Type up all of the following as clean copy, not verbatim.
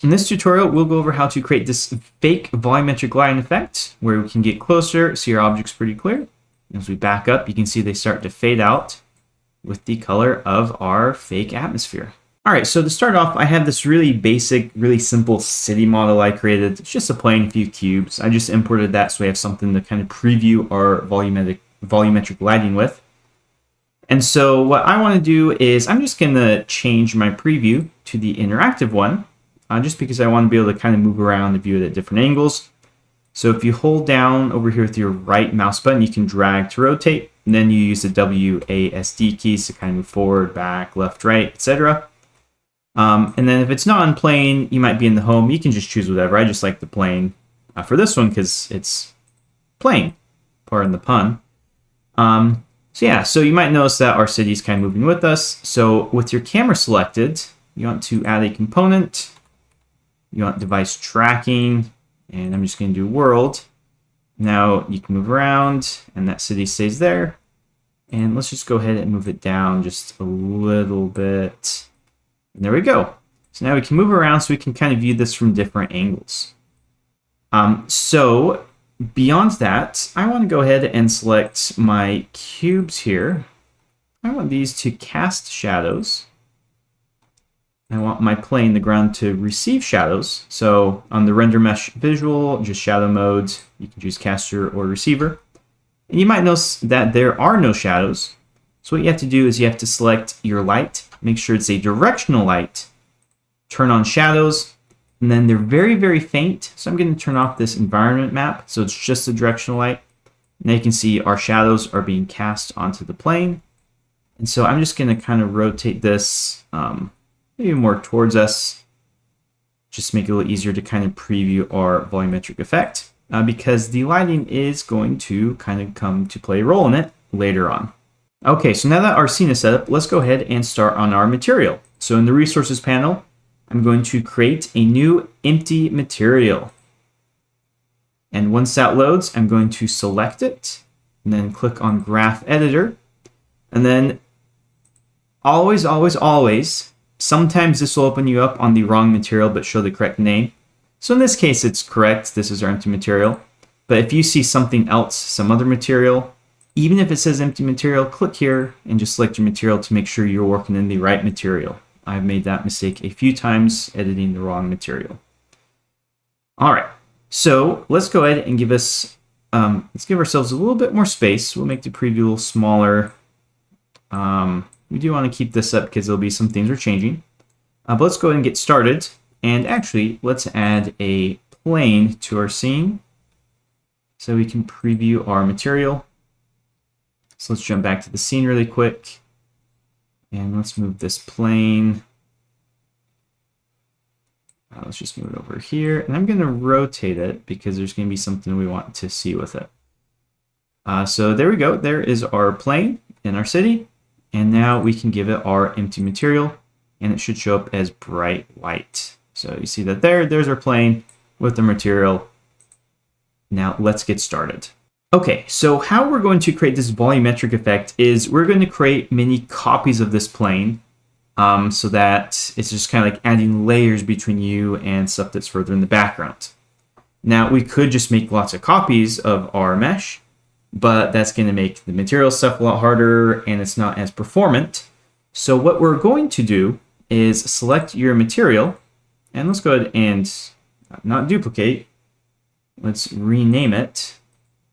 In this tutorial, we'll go over how to create this fake volumetric lighting effect where we can get closer, see our objects pretty clear. As we back up, you can see they start to fade out with the color of our fake atmosphere. All right, so to start off, I have this really basic, really simple city model I created. It's just a plain few cubes. I just imported that so we have something to kind of preview our volumetric lighting with. And so what I want to do is I'm just going to change my preview to the interactive one. Just because I want to be able to kind of move around and view it at different angles. So if you hold down over here with your right mouse button, you can drag to rotate, and then you use the WASD keys to kind of move forward, back, left, right, etc. And then if it's not on plane, you might be in the home. You can just choose whatever. I just like the plane for this one because it's plane, pardon the pun. So you might notice that our city is kind of moving with us. So with your camera selected, you want to add a component. You want device tracking, and I'm just going to do world. Now you can move around, and that city stays there. And let's just go ahead and move it down just a little bit. And there we go. So now we can move around so we can kind of view this from different angles. So beyond that, I want to go ahead and select my cubes here. I want these to cast shadows. I want my plane, the ground, to receive shadows. So on the render mesh visual, just shadow modes, you can choose caster or receiver. And you might notice that there are no shadows. So what you have to do is you have to select your light, make sure it's a directional light, turn on shadows, and then they're very, very faint. So I'm going to turn off this environment map. So it's just a directional light. Now you can see our shadows are being cast onto the plane. And so I'm just going to kind of rotate this maybe more towards us, just make it a little easier to kind of preview our volumetric effect because the lighting is going to kind of come to play a role in it later on. Okay, so now that our scene is set up, let's go ahead and start on our material. So in the resources panel, I'm going to create a new empty material. And once that loads, I'm going to select it and then click on graph editor. And then always, sometimes this will open you up on the wrong material but show the correct name. So in this case, it's correct. This is our empty material. But if you see something else, some other material, even if it says empty material, click here and just select your material to make sure you're working in the right material. I've made that mistake a few times editing the wrong material. All right, so let's go ahead and let's give ourselves a little bit more space. We'll make the preview a little smaller. We do want to keep this up because there'll be some things we're changing. But let's go ahead and get started. And actually, let's add a plane to our scene so we can preview our material. So let's jump back to the scene really quick. And let's move this plane. Let's just move it over here. And I'm going to rotate it because there's going to be something we want to see with it. So there we go. There is our plane in our city. And now we can give it our empty material, and it should show up as bright white. So you see that there's our plane with the material. Now let's get started. Okay, so how we're going to create this volumetric effect is we're going to create many copies of this plane so that it's just kind of like adding layers between you and stuff that's further in the background. Now we could just make lots of copies of our mesh, but that's going to make the material stuff a lot harder and it's not as performant. So what we're going to do is select your material, and let's go ahead and not duplicate. Let's rename it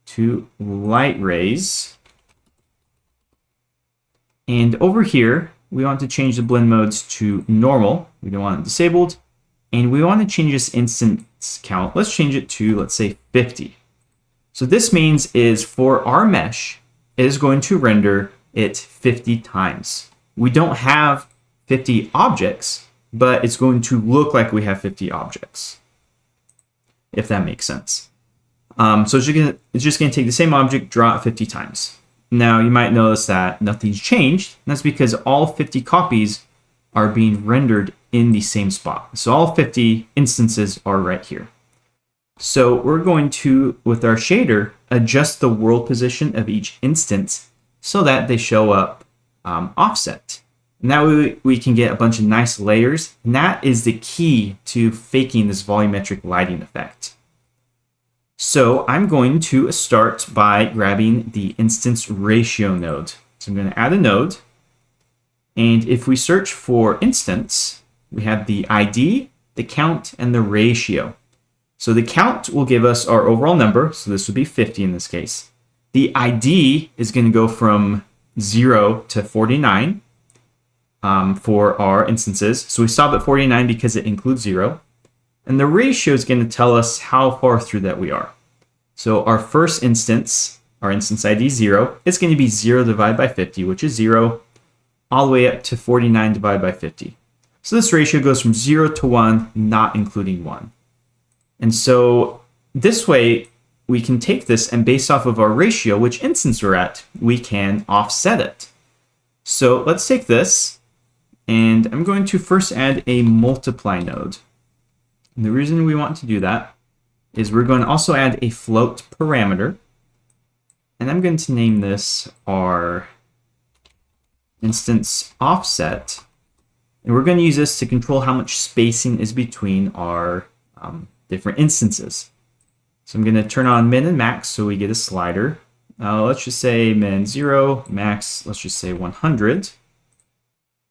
to light rays. And over here, we want to change the blend modes to normal. We don't want it disabled. And we want to change this instance count. Let's change it to, let's say, 50. So this means is for our mesh, it is going to render it 50 times. We don't have 50 objects, but it's going to look like we have 50 objects, if that makes sense. So it's just going to take the same object, draw it 50 times. Now you might notice that nothing's changed. And that's because all 50 copies are being rendered in the same spot. So all 50 instances are right here. So we're going to, with our shader, adjust the world position of each instance so that they show up offset. And that way we can get a bunch of nice layers. And that is the key to faking this volumetric lighting effect. So I'm going to start by grabbing the instance ratio node. So I'm going to add a node. And if we search for instance, we have the ID, the count, and the ratio. So the count will give us our overall number. So this would be 50 in this case. The ID is going to go from 0 to 49 for our instances. So we stop at 49 because it includes 0. And the ratio is going to tell us how far through that we are. So our first instance, our instance ID 0, it's going to be 0 divided by 50, which is 0, all the way up to 49 divided by 50. So this ratio goes from 0 to 1, not including 1. And so this way, we can take this and based off of our ratio, which instance we're at, we can offset it. So let's take this, and I'm going to first add a multiply node. And the reason we want to do that is we're going to also add a float parameter. And I'm going to name this our instance offset. And we're going to use this to control how much spacing is between our different instances. So I'm going to turn on min and max so we get a slider. Let's just say min 0, max, let's just say 100.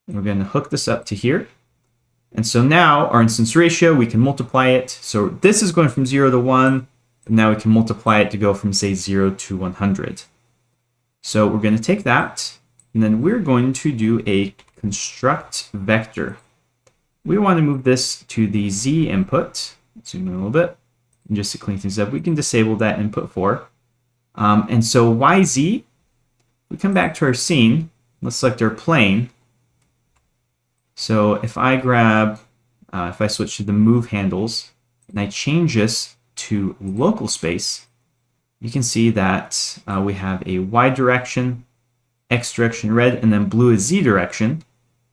And we're going to hook this up to here. And so now our instance ratio, we can multiply it. So this is going from 0 to 1, but now we can multiply it to go from, say, 0 to 100. So we're going to take that, and then we're going to do a construct vector. We want to move this to the z input. Let's zoom in a little bit. And just to clean things up, we can disable that input 4. And so YZ, we come back to our scene. Let's select our plane. So if I grab, if I switch to the move handles, and I change this to local space, you can see that we have a Y direction, X direction red, and then blue is Z direction.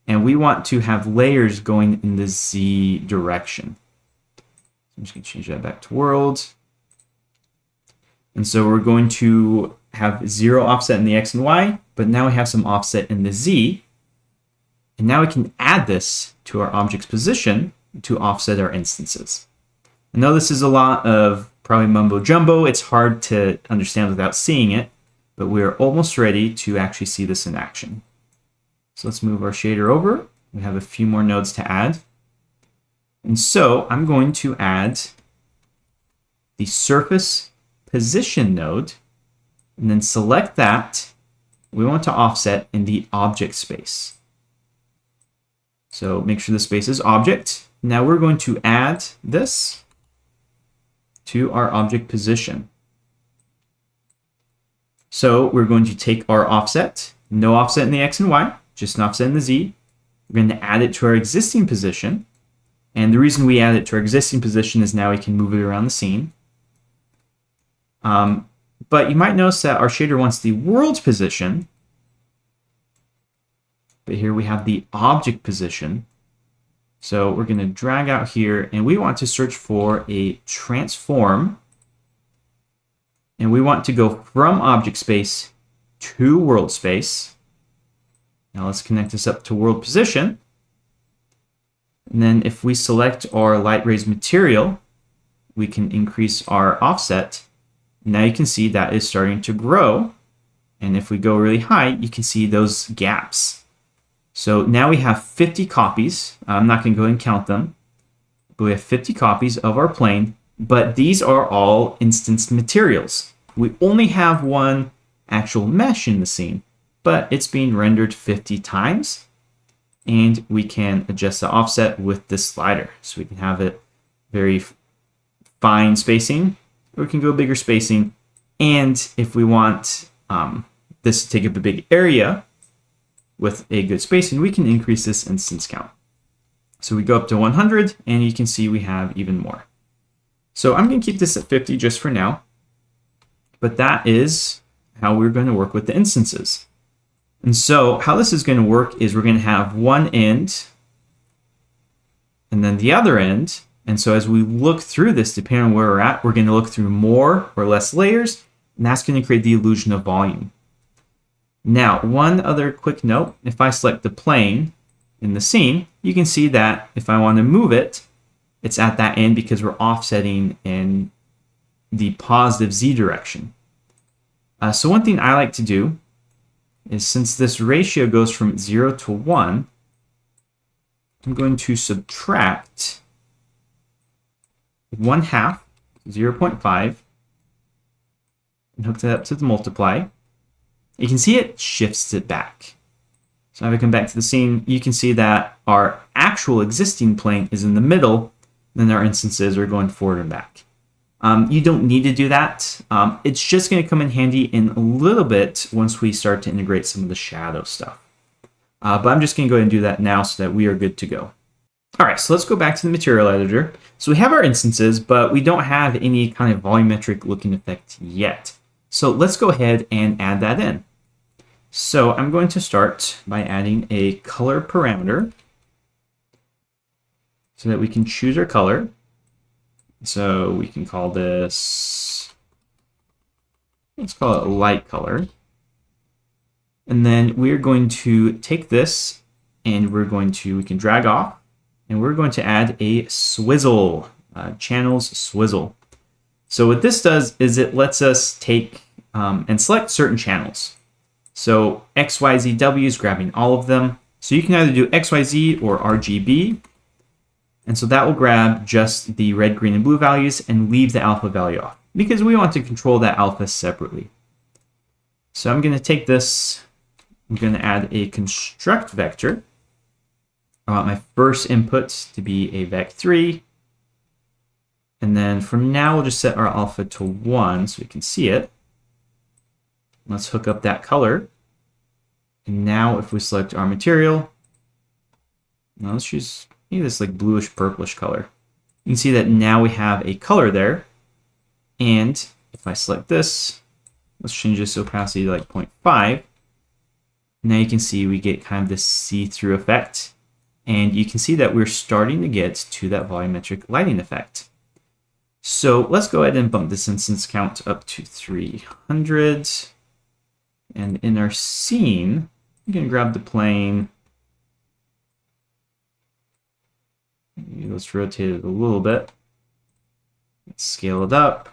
And we want to have layers going in the Z direction. I'm just going to change that back to world. And so we're going to have 0 offset in the X and Y, but now we have some offset in the Z. And now we can add this to our object's position to offset our instances. I know this is a lot of probably mumbo jumbo. It's hard to understand without seeing it, but we're almost ready to actually see this in action. So let's move our shader over. We have a few more nodes to add. And so I'm going to add the surface position node and then select that. We want to offset in the object space. So make sure the space is object. Now we're going to add this to our object position. So we're going to take our offset, no offset in the X and Y, just an offset in the Z. We're going to add it to our existing position. And the reason we add it to our existing position is now we can move it around the scene. But you might notice that our shader wants the world position. But here we have the object position. So we're going to drag out here, and we want to search for a transform. And we want to go from object space to world space. Now let's connect this up to world position. And then if we select our light rays material, we can increase our offset. Now you can see that is starting to grow. And if we go really high, you can see those gaps. So now we have 50 copies. I'm not going to go and count them, but we have 50 copies of our plane, but these are all instanced materials. We only have one actual mesh in the scene, but it's being rendered 50 times. And we can adjust the offset with this slider. So we can have it very fine spacing, or we can go bigger spacing. And if we want this to take up a big area with a good spacing, we can increase this instance count. So we go up to 100, and you can see we have even more. So I'm going to keep this at 50 just for now. But that is how we're going to work with the instances. And so how this is going to work is we're going to have one end and then the other end. And so as we look through this, depending on where we're at, we're going to look through more or less layers, and that's going to create the illusion of volume. Now, one other quick note, if I select the plane in the scene, you can see that if I want to move it, it's at that end because we're offsetting in the positive Z direction. So one thing I like to do is, since this ratio goes from 0 to 1, I'm going to subtract 1/2, 0.5, and hook that up to the multiply. You can see it shifts it back. So if I come back to the scene, you can see that our actual existing plane is in the middle, then our instances are going forward and back. You don't need to do that. It's just going to come in handy in a little bit once we start to integrate some of the shadow stuff. But I'm just going to go ahead and do that now so that we are good to go. All right, so let's go back to the material editor. So we have our instances, but we don't have any kind of volumetric looking effect yet. So let's go ahead and add that in. So I'm going to start by adding a color parameter so that we can choose our color. So we can call this, let's call it light color. And then we're going to take this and we can drag off, and we're going to add a swizzle, channels swizzle. So what this does is it lets us take and select certain channels. So XYZW is grabbing all of them. So you can either do XYZ or RGB. And so that will grab just the red, green, and blue values and leave the alpha value off, because we want to control that alpha separately. So I'm going to take this, I'm going to add a construct vector. I want my first input to be a vec3. And then from now, we'll just set our alpha to 1 so we can see it. Let's hook up that color. And now if we select our material, now let's choose maybe this like bluish purplish color. You can see that now we have a color there. And if I select this, let's change this opacity to like 0.5. Now you can see we get kind of this see-through effect. And you can see that we're starting to get to that volumetric lighting effect. So let's go ahead and bump this instance count up to 300. And in our scene, I'm going to grab the plane. Let's rotate it a little bit. Let's scale it up.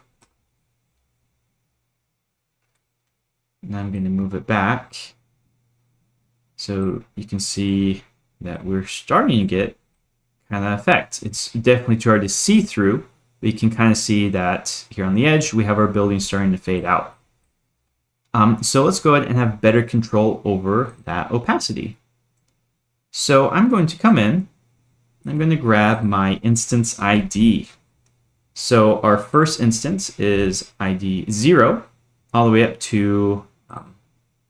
Now I'm going to move it back. So you can see that we're starting to get kind of that effect. It's definitely too hard to see through, but you can kind of see that here on the edge, we have our building starting to fade out. So let's go ahead and have better control over that opacity. So I'm going to come in, I'm going to grab my instance ID. So our first instance is ID 0, all the way up to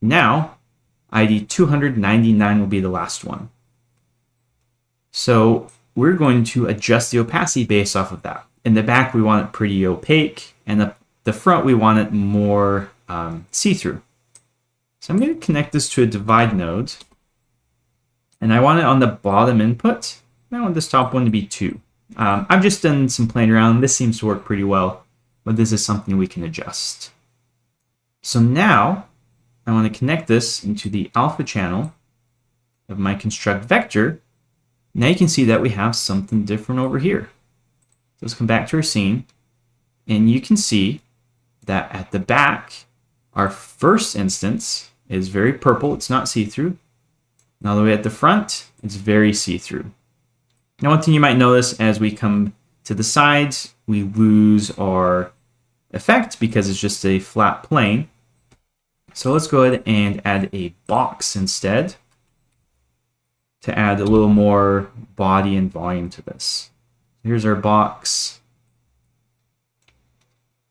now, ID 299 will be the last one. So we're going to adjust the opacity based off of that. In the back, we want it pretty opaque, and the front, we want it more see-through. So I'm going to connect this to a divide node, and I want it on the bottom input. I want this top one to be 2. I've just done some playing around. This seems to work pretty well, but this is something we can adjust. So now I want to connect this into the alpha channel of my construct vector. Now you can see that we have something different over here. So let's come back to our scene, and you can see that at the back, our first instance is very purple. It's not see-through. And all the way at the front, it's very see-through. Now, one thing you might notice as we come to the sides, we lose our effect because it's just a flat plane. So let's go ahead and add a box instead to add a little more body and volume to this. Here's our box.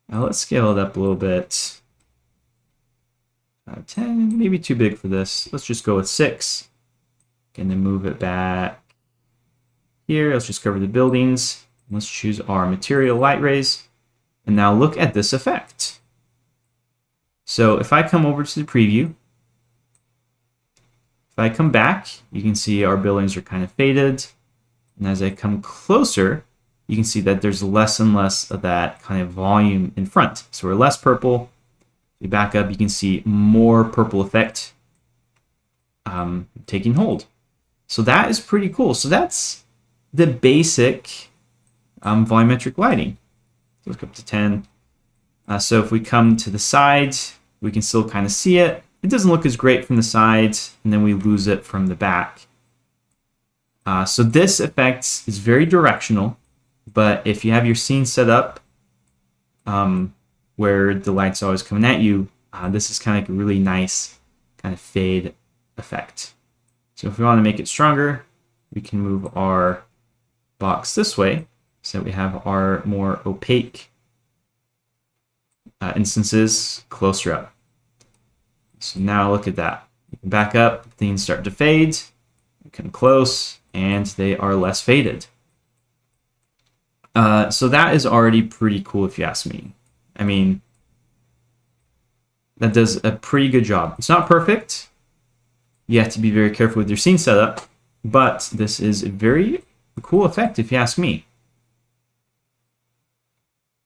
Now let's scale it up a little bit. 10, maybe too big for this. Let's just go with 6. And then move it back here. Let's just cover the buildings. Let's choose our material light rays. And now look at this effect. So if I come over to the preview, if I come back, you can see our buildings are kind of faded. And as I come closer, you can see that there's less and less of that kind of volume in front. So we're less purple. If you back up, you can see more purple effect taking hold. So that is pretty cool. So that's the basic volumetric lighting. Look up to 10. So if we come to the sides, we can still kind of see it. It doesn't look as great from the sides, and then we lose it from the back. So this effect is very directional, but if you have your scene set up where the light's always coming at you, this is kind of like a really nice kind of fade effect. So if we want to make it stronger, we can move our box this way so that we have our more opaque instances closer up. So now look at that. You can back up, things start to fade, you come close, and they are less faded. So that is already pretty cool if you ask me. I mean, that does a pretty good job. It's not perfect. You have to be very careful with your scene setup, but this is a very cool effect if you ask me.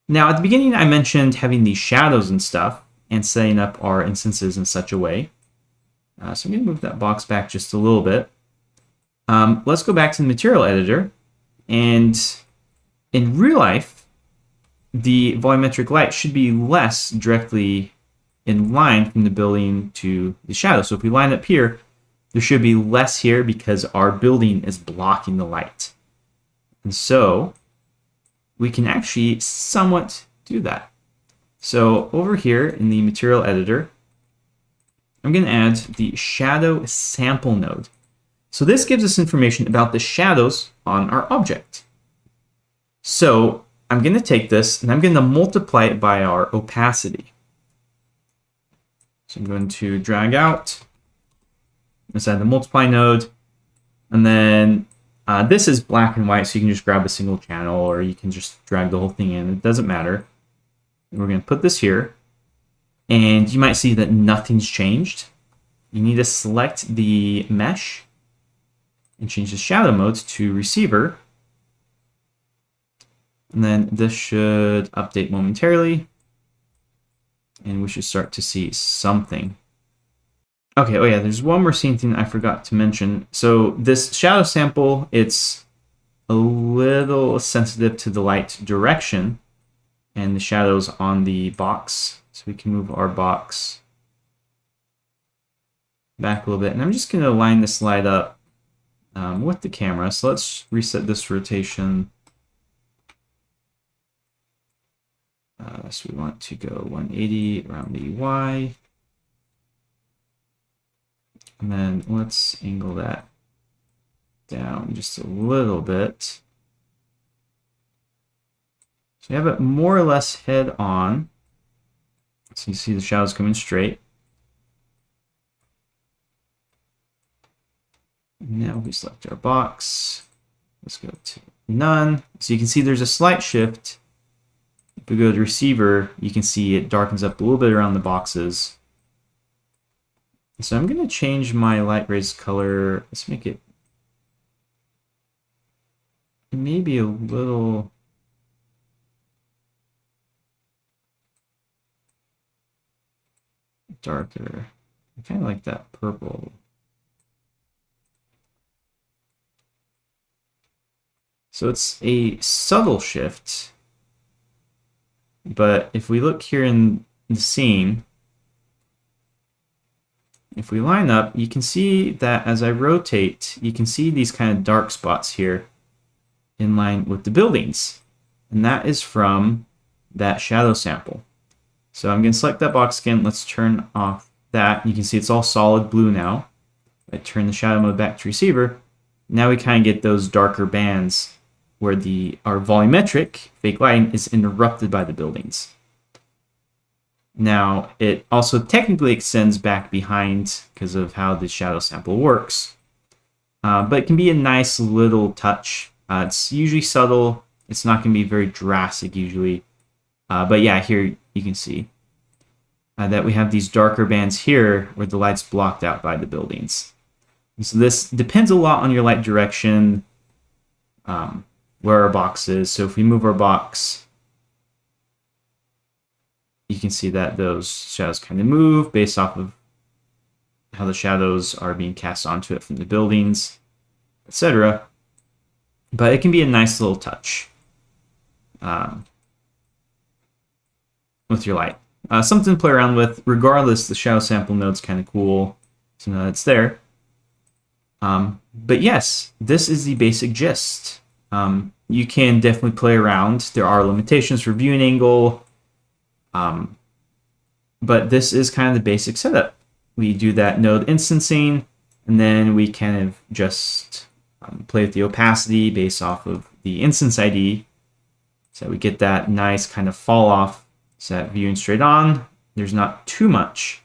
Now, at the beginning, I mentioned having these shadows and stuff and setting up our instances in such a way. So I'm going to move that box back just a little bit. Let's go back to the material editor. And in real life, the volumetric light should be less directly in line from the building to the shadow. So if we line up here, there should be less here because our building is blocking the light. And so we can actually somewhat do that. So over here in the material editor, I'm going to add the shadow sample node. So this gives us information about the shadows on our object. So I'm going to take this and I'm going to multiply it by our opacity. So I'm going to drag out, let's add the multiply node, and then this is black and white, so you can just grab a single channel or you can just drag the whole thing in. It doesn't matter. And we're going to put this here, and you might see that nothing's changed. You need to select the mesh and change the shadow mode to receiver. And then this should update momentarily, and we should start to see something. Okay, oh yeah, there's one more scene thing I forgot to mention. So this shadow sample, it's a little sensitive to the light direction and the shadows on the box. So we can move our box back a little bit. And I'm just going to line this light up with the camera. So let's reset this rotation. So we want to go 180 around the Y. And then let's angle that down just a little bit. So you have it more or less head on. So you see the shadows coming straight. Now we select our box. Let's go to none. So you can see there's a slight shift. If we go to receiver, you can see it darkens up a little bit around the boxes. So I'm going to change my light rays color. Let's make it maybe a little darker. I kind of like that purple. So it's a subtle shift. But if we look here in the scene, if we line up, you can see that as I rotate, you can see these kind of dark spots here in line with the buildings. And that is from that shadow sample. So I'm going to select that box again. Let's turn off that. You can see it's all solid blue now. I turn the shadow mode back to receiver. Now we kind of get those darker bands where our volumetric fake lighting is interrupted by the buildings. Now, it also technically extends back behind because of how the shadow sample works. But it can be a nice little touch. It's usually subtle. It's not going to be very drastic usually. But yeah, here you can see that we have these darker bands here where the light's blocked out by the buildings. And so this depends a lot on your light direction, where our box is. So if we move our box, you can see that those shadows kind of move based off of how the shadows are being cast onto it from the buildings, etc. But it can be a nice little touch with your light. Something to play around with. Regardless, the shadow sample node's kind of cool, so now it's there. But yes, this is the basic gist. You can definitely play around. There are limitations for viewing angle, but this is kind of the basic setup. We do that node instancing, and then we kind of just play with the opacity based off of the instance ID, so we get that nice kind of fall off. So that viewing straight on, there's not too much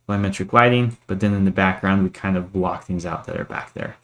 volumetric lighting, but then in the background we kind of block things out that are back there.